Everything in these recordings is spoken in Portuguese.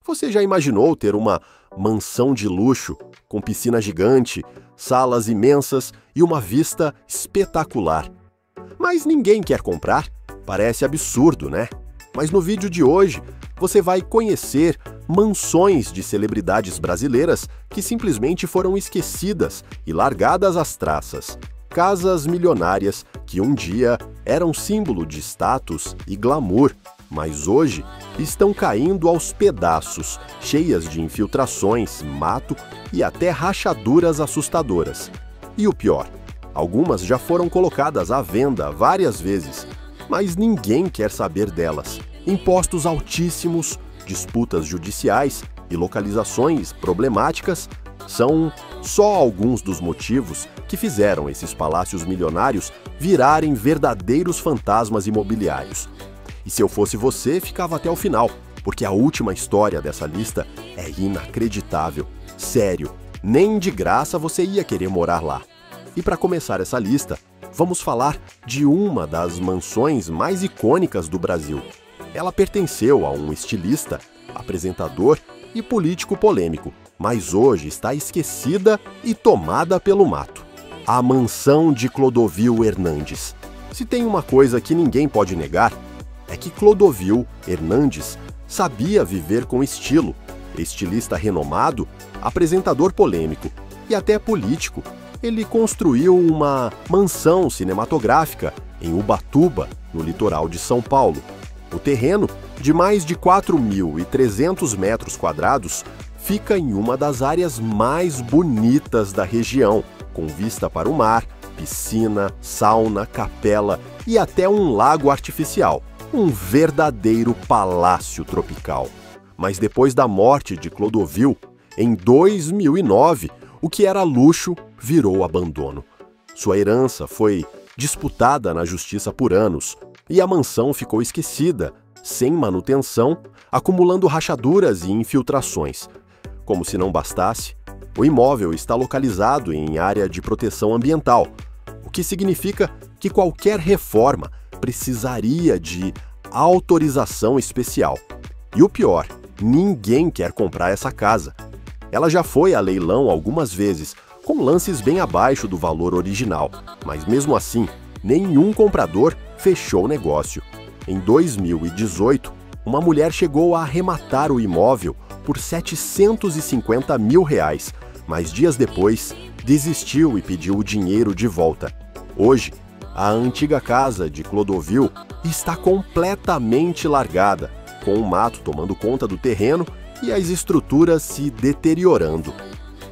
Você já imaginou ter uma mansão de luxo, com piscina gigante, salas imensas e uma vista espetacular? Mas ninguém quer comprar? Parece absurdo, né? Mas no vídeo de hoje, você vai conhecer mansões de celebridades brasileiras que simplesmente foram esquecidas e largadas às traças. Casas milionárias que um dia eram símbolo de status e glamour, mas hoje estão caindo aos pedaços, cheias de infiltrações, mato e até rachaduras assustadoras. E o pior, algumas já foram colocadas à venda várias vezes, mas ninguém quer saber delas. Impostos altíssimos, disputas judiciais e localizações problemáticas são só alguns dos motivos que fizeram esses palácios milionários virarem verdadeiros fantasmas imobiliários. E se eu fosse você, ficava até o final, porque a última história dessa lista é inacreditável. Sério, nem de graça você ia querer morar lá. E para começar essa lista, vamos falar de uma das mansões mais icônicas do Brasil. Ela pertenceu a um estilista, apresentador e político polêmico, mas hoje está esquecida e tomada pelo mato. A mansão de Clodovil Hernandes. Se tem uma coisa que ninguém pode negar, é que Clodovil Hernandes sabia viver com estilo, estilista renomado, apresentador polêmico e até político. Ele construiu uma mansão cinematográfica em Ubatuba, no litoral de São Paulo. O terreno, de mais de 4.300 metros quadrados, fica em uma das áreas mais bonitas da região, com vista para o mar, piscina, sauna, capela e até um lago artificial. Um verdadeiro palácio tropical. Mas depois da morte de Clodovil, em 2009, o que era luxo virou abandono. Sua herança foi disputada na justiça por anos e a mansão ficou esquecida, sem manutenção, acumulando rachaduras e infiltrações. Como se não bastasse, o imóvel está localizado em área de proteção ambiental, o que significa que qualquer reforma precisaria de autorização especial. E o pior, ninguém quer comprar essa casa. Ela já foi a leilão algumas vezes, com lances bem abaixo do valor original, mas mesmo assim, nenhum comprador fechou o negócio. Em 2018, uma mulher chegou a arrematar o imóvel por R$750 mil, mas dias depois desistiu e pediu o dinheiro de volta. Hoje, a antiga casa de Clodovil está completamente largada, com o mato tomando conta do terreno e as estruturas se deteriorando.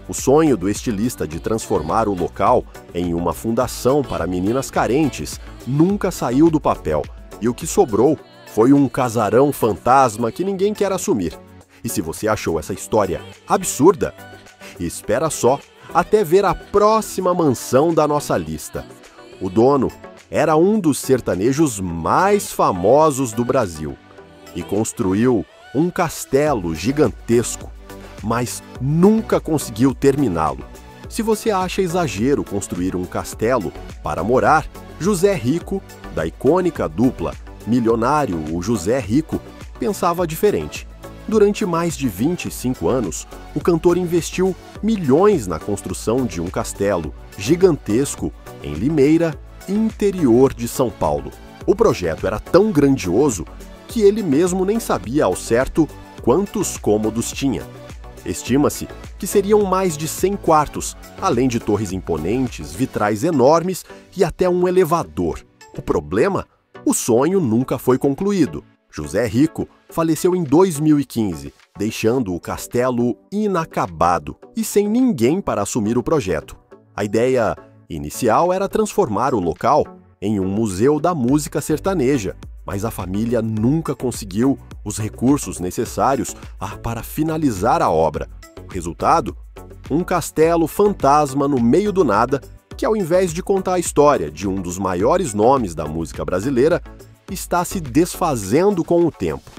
O sonho do estilista de transformar o local em uma fundação para meninas carentes nunca saiu do papel, e o que sobrou foi um casarão fantasma que ninguém quer assumir. E se você achou essa história absurda, espera só até ver a próxima mansão da nossa lista. O dono era um dos sertanejos mais famosos do Brasil e construiu um castelo gigantesco, mas nunca conseguiu terminá-lo. Se você acha exagero construir um castelo para morar, José Rico, da icônica dupla milionário o José Rico, pensava diferente. Durante mais de 25 anos, o cantor investiu milhões na construção de um castelo gigantesco em Limeira, interior de São Paulo. O projeto era tão grandioso que ele mesmo nem sabia ao certo quantos cômodos tinha. Estima-se que seriam mais de 100 quartos, além de torres imponentes, vitrais enormes e até um elevador. O problema? O sonho nunca foi concluído. José Rico faleceu em 2015, deixando o castelo inacabado e sem ninguém para assumir o projeto. A ideia inicial era transformar o local em um museu da música sertaneja, mas a família nunca conseguiu os recursos necessários para finalizar a obra. O resultado? Um castelo fantasma no meio do nada, que ao invés de contar a história de um dos maiores nomes da música brasileira, está se desfazendo com o tempo.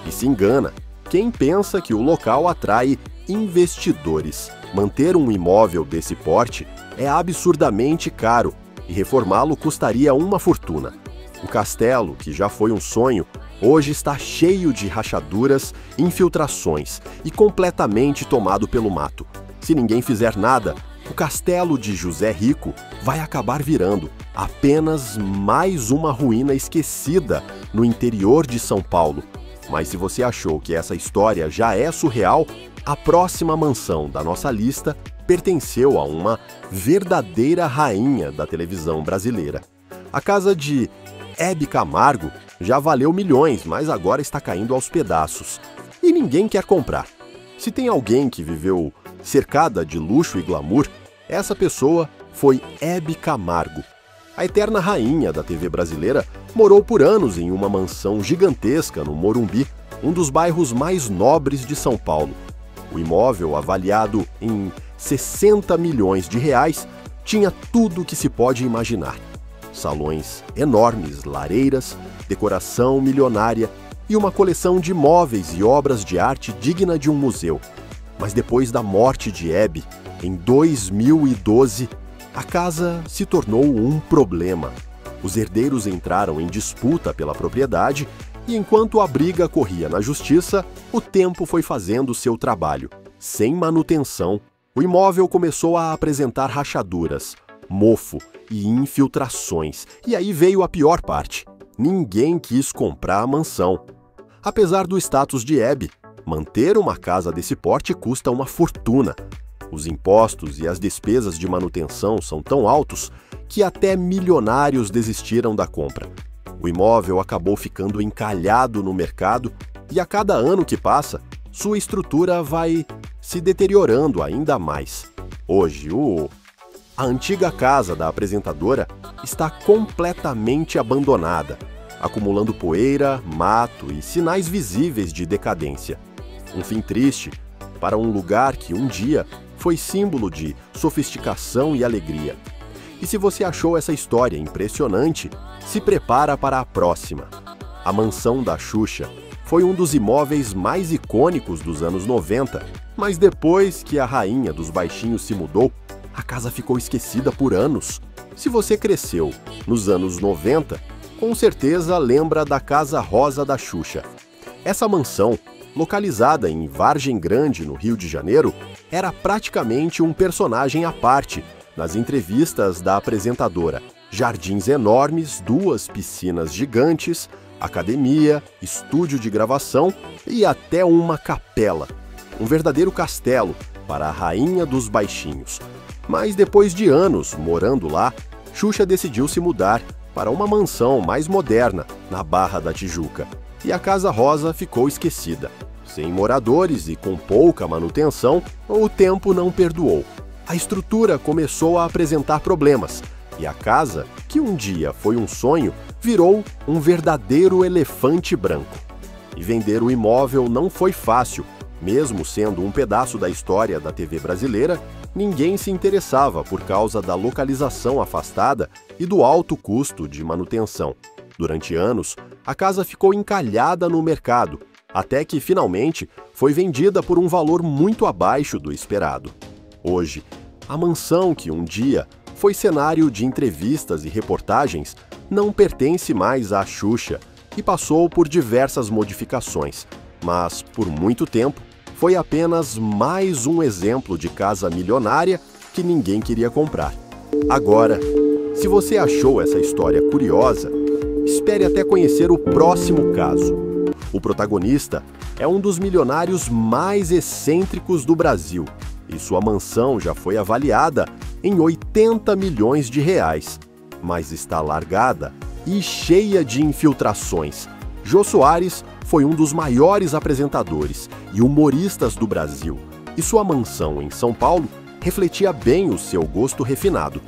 E se engana quem pensa que o local atrai investidores. Manter um imóvel desse porte é absurdamente caro e reformá-lo custaria uma fortuna. O castelo, que já foi um sonho, hoje está cheio de rachaduras, infiltrações e completamente tomado pelo mato. Se ninguém fizer nada, o castelo de José Rico vai acabar virando apenas mais uma ruína esquecida no interior de São Paulo. Mas se você achou que essa história já é surreal, a próxima mansão da nossa lista pertenceu a uma verdadeira rainha da televisão brasileira. A casa de Hebe Camargo já valeu milhões, mas agora está caindo aos pedaços. E ninguém quer comprar. Se tem alguém que viveu cercada de luxo e glamour, essa pessoa foi Hebe Camargo. A eterna rainha da TV brasileira morou por anos em uma mansão gigantesca no Morumbi, um dos bairros mais nobres de São Paulo. O imóvel, avaliado em 60 milhões de reais, tinha tudo o que se pode imaginar. Salões enormes, lareiras, decoração milionária e uma coleção de móveis e obras de arte digna de um museu. Mas depois da morte de Hebe, em 2012, a casa se tornou um problema. Os herdeiros entraram em disputa pela propriedade e, enquanto a briga corria na justiça, o tempo foi fazendo seu trabalho. Sem manutenção, o imóvel começou a apresentar rachaduras, mofo e infiltrações. E aí veio a pior parte: ninguém quis comprar a mansão. Apesar do status de Hebe, manter uma casa desse porte custa uma fortuna. Os impostos e as despesas de manutenção são tão altos que até milionários desistiram da compra. O imóvel acabou ficando encalhado no mercado e a cada ano que passa, sua estrutura vai se deteriorando ainda mais. Hoje, a antiga casa da apresentadora está completamente abandonada, acumulando poeira, mato e sinais visíveis de decadência. Um fim triste para um lugar que um dia foi símbolo de sofisticação e alegria. E se você achou essa história impressionante, se prepara para a próxima. A mansão da Xuxa foi um dos imóveis mais icônicos dos anos 90, mas depois que a rainha dos baixinhos se mudou, a casa ficou esquecida por anos. Se você cresceu nos anos 90, com certeza lembra da Casa Rosa da Xuxa. Essa mansão, localizada em Vargem Grande, no Rio de Janeiro, era praticamente um personagem à parte nas entrevistas da apresentadora. Jardins enormes, 2 piscinas gigantes, academia, estúdio de gravação e até uma capela. Um verdadeiro castelo para a rainha dos baixinhos. Mas depois de anos morando lá, Xuxa decidiu se mudar para uma mansão mais moderna, na Barra da Tijuca. E a Casa Rosa ficou esquecida. Sem moradores e com pouca manutenção, o tempo não perdoou. A estrutura começou a apresentar problemas, e a casa, que um dia foi um sonho, virou um verdadeiro elefante branco. E vender o imóvel não foi fácil. Mesmo sendo um pedaço da história da TV brasileira, ninguém se interessava por causa da localização afastada e do alto custo de manutenção. Durante anos, a casa ficou encalhada no mercado, até que finalmente foi vendida por um valor muito abaixo do esperado. Hoje, a mansão que um dia foi cenário de entrevistas e reportagens não pertence mais à Xuxa e passou por diversas modificações, mas por muito tempo foi apenas mais um exemplo de casa milionária que ninguém queria comprar. Agora, se você achou essa história curiosa, espere até conhecer o próximo caso. O protagonista é um dos milionários mais excêntricos do Brasil e sua mansão já foi avaliada em 80 milhões de reais, mas está largada e cheia de infiltrações. Jô Soares foi um dos maiores apresentadores e humoristas do Brasil, e sua mansão em São Paulo refletia bem o seu gosto refinado.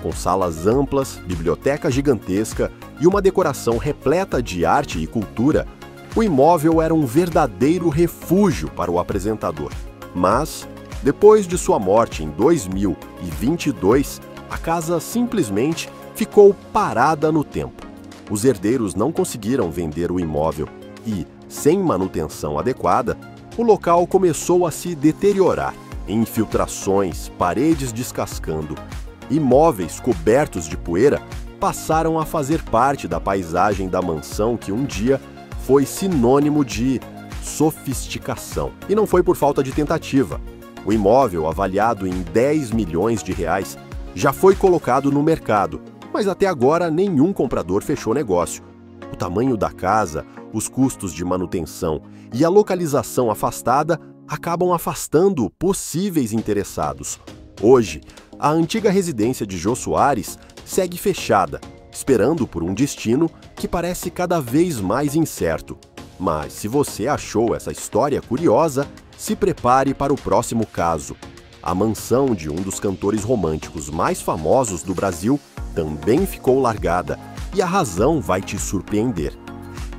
Com salas amplas, biblioteca gigantesca e uma decoração repleta de arte e cultura, o imóvel era um verdadeiro refúgio para o apresentador. Mas, depois de sua morte em 2022, a casa simplesmente ficou parada no tempo. Os herdeiros não conseguiram vender o imóvel e, sem manutenção adequada, o local começou a se deteriorar. Infiltrações, paredes descascando e móveis cobertos de poeira passaram a fazer parte da paisagem da mansão que um dia foi sinônimo de sofisticação. E não foi por falta de tentativa. O imóvel, avaliado em 10 milhões de reais, já foi colocado no mercado, mas até agora nenhum comprador fechou negócio. O tamanho da casa, os custos de manutenção e a localização afastada acabam afastando possíveis interessados. Hoje, a antiga residência de Jô Soares segue fechada, esperando por um destino que parece cada vez mais incerto. Mas se você achou essa história curiosa, se prepare para o próximo caso. A mansão de um dos cantores românticos mais famosos do Brasil também ficou largada, e a razão vai te surpreender.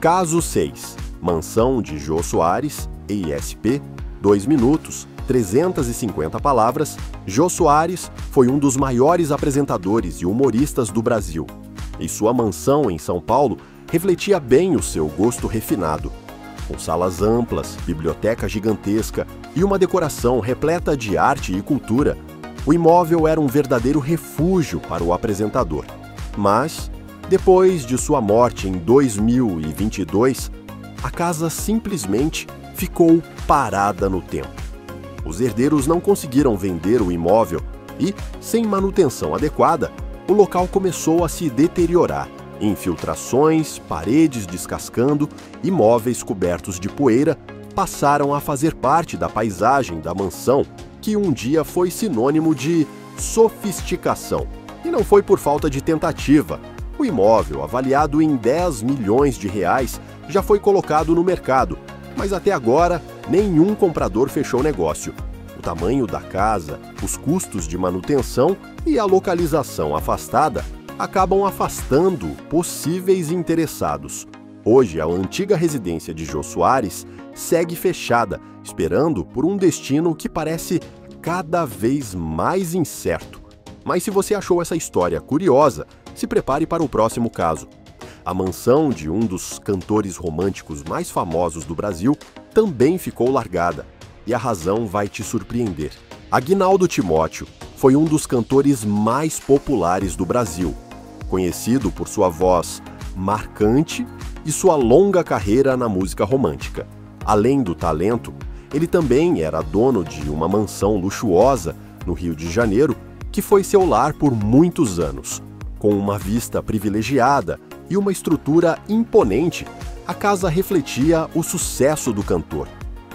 Caso 6. Mansão de Jô Soares, EISP, 2 minutos, 350 palavras. Jô Soares foi um dos maiores apresentadores e humoristas do Brasil, e sua mansão em São Paulo refletia bem o seu gosto refinado. Com salas amplas, biblioteca gigantesca e uma decoração repleta de arte e cultura, o imóvel era um verdadeiro refúgio para o apresentador. Mas, depois de sua morte em 2022, a casa simplesmente ficou parada no tempo. Os herdeiros não conseguiram vender o imóvel e, sem manutenção adequada, o local começou a se deteriorar. Infiltrações, paredes descascando e móveis cobertos de poeira passaram a fazer parte da paisagem da mansão, que um dia foi sinônimo de sofisticação. E não foi por falta de tentativa. O imóvel, avaliado em 10 milhões de reais, já foi colocado no mercado, mas até agora nenhum comprador fechou negócio. O tamanho da casa, os custos de manutenção e a localização afastada acabam afastando possíveis interessados. Hoje, a antiga residência de Jô Soares segue fechada, esperando por um destino que parece cada vez mais incerto. Mas se você achou essa história curiosa, se prepare para o próximo caso. A mansão de um dos cantores românticos mais famosos do Brasil também ficou largada, e a razão vai te surpreender. Aguinaldo Timóteo foi um dos cantores mais populares do Brasil, conhecido por sua voz marcante e sua longa carreira na música romântica. Além do talento, ele também era dono de uma mansão luxuosa no Rio de Janeiro, que foi seu lar por muitos anos. Com uma vista privilegiada e uma estrutura imponente, a casa refletia o sucesso do cantor.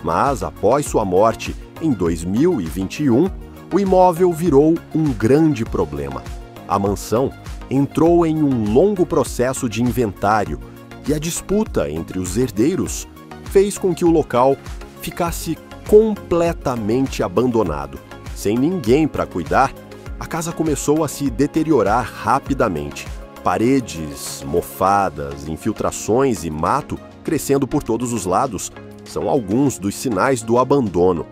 Mas, após sua morte, em 2021, o imóvel virou um grande problema. A mansão entrou em um longo processo de inventário e a disputa entre os herdeiros fez com que o local ficasse completamente abandonado. Sem ninguém para cuidar, a casa começou a se deteriorar rapidamente. Paredes mofadas, infiltrações e mato crescendo por todos os lados são alguns dos sinais do abandono.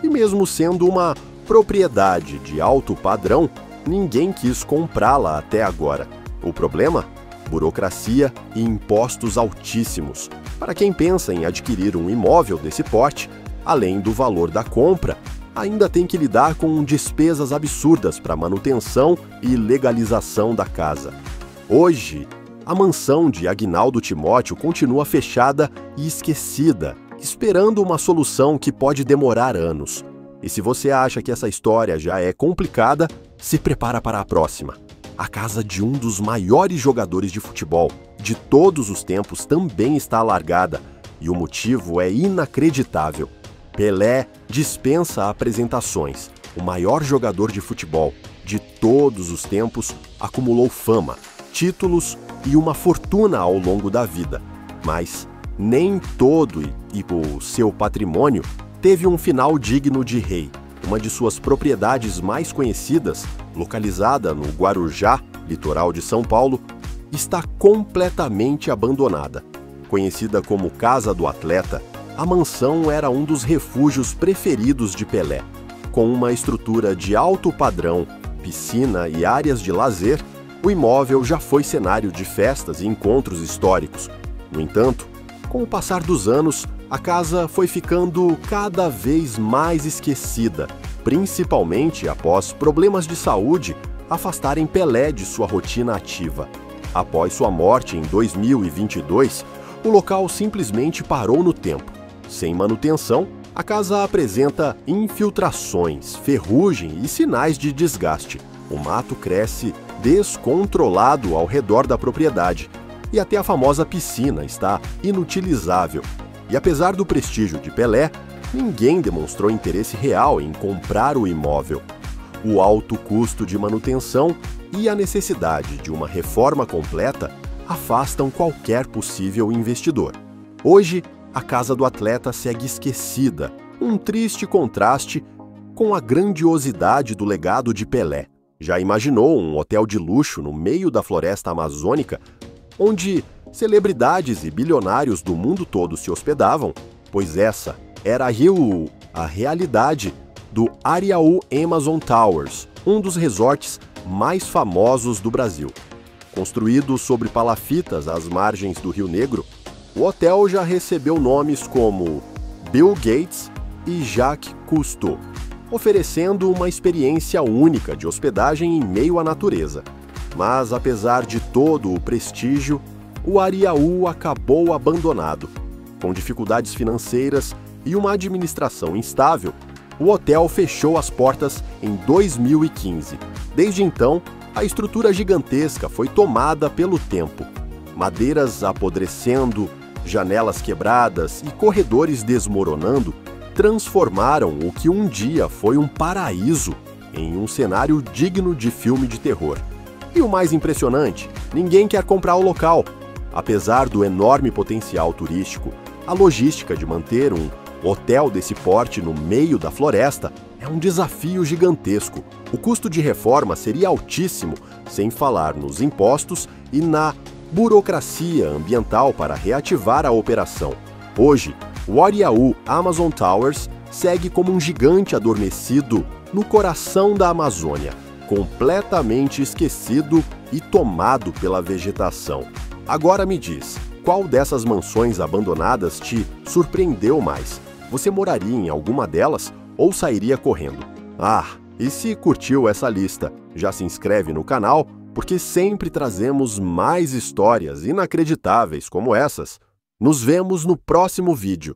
E mesmo sendo uma propriedade de alto padrão, ninguém quis comprá-la até agora. O problema? Burocracia e impostos altíssimos. Para quem pensa em adquirir um imóvel desse porte, além do valor da compra, ainda tem que lidar com despesas absurdas para manutenção e legalização da casa. Hoje, a mansão de Aguinaldo Timóteo continua fechada e esquecida, esperando uma solução que pode demorar anos. E se você acha que essa história já é complicada, se prepara para a próxima. A casa de um dos maiores jogadores de futebol de todos os tempos também está largada, e o motivo é inacreditável. Pelé dispensa apresentações. O maior jogador de futebol de todos os tempos acumulou fama, títulos e uma fortuna ao longo da vida. Mas nem todo o seu patrimônio teve um final digno de rei. Uma de suas propriedades mais conhecidas, localizada no Guarujá, litoral de São Paulo, está completamente abandonada. Conhecida como Casa do Atleta, a mansão era um dos refúgios preferidos de Pelé. Com uma estrutura de alto padrão, piscina e áreas de lazer, o imóvel já foi cenário de festas e encontros históricos. No entanto, com o passar dos anos, a casa foi ficando cada vez mais esquecida, principalmente após problemas de saúde afastarem Pelé de sua rotina ativa. Após sua morte em 2022, o local simplesmente parou no tempo. Sem manutenção, a casa apresenta infiltrações, ferrugem e sinais de desgaste. O mato cresce descontrolado ao redor da propriedade e até a famosa piscina está inutilizável. E apesar do prestígio de Pelé, ninguém demonstrou interesse real em comprar o imóvel. O alto custo de manutenção e a necessidade de uma reforma completa afastam qualquer possível investidor. Hoje, a casa do atleta segue esquecida, um triste contraste com a grandiosidade do legado de Pelé. Já imaginou um hotel de luxo no meio da floresta amazônica, onde celebridades e bilionários do mundo todo se hospedavam? Pois essa era a realidade do Ariaú Amazon Towers, um dos resorts mais famosos do Brasil. Construído sobre palafitas às margens do Rio Negro, o hotel já recebeu nomes como Bill Gates e Jacques Cousteau, oferecendo uma experiência única de hospedagem em meio à natureza. Mas, apesar de todo o prestígio, o Ariaú acabou abandonado. Com dificuldades financeiras e uma administração instável, o hotel fechou as portas em 2015. Desde então, a estrutura gigantesca foi tomada pelo tempo. Madeiras apodrecendo, janelas quebradas e corredores desmoronando transformaram o que um dia foi um paraíso em um cenário digno de filme de terror. E o mais impressionante, ninguém quer comprar o local. Apesar do enorme potencial turístico, a logística de manter um hotel desse porte no meio da floresta é um desafio gigantesco. O custo de reforma seria altíssimo, sem falar nos impostos e na burocracia ambiental para reativar a operação. Hoje, o Ariaú Amazon Towers segue como um gigante adormecido no coração da Amazônia, completamente esquecido e tomado pela vegetação. Agora me diz, qual dessas mansões abandonadas te surpreendeu mais? Você moraria em alguma delas ou sairia correndo? E se curtiu essa lista, já se inscreve no canal, porque sempre trazemos mais histórias inacreditáveis como essas. Nos vemos no próximo vídeo.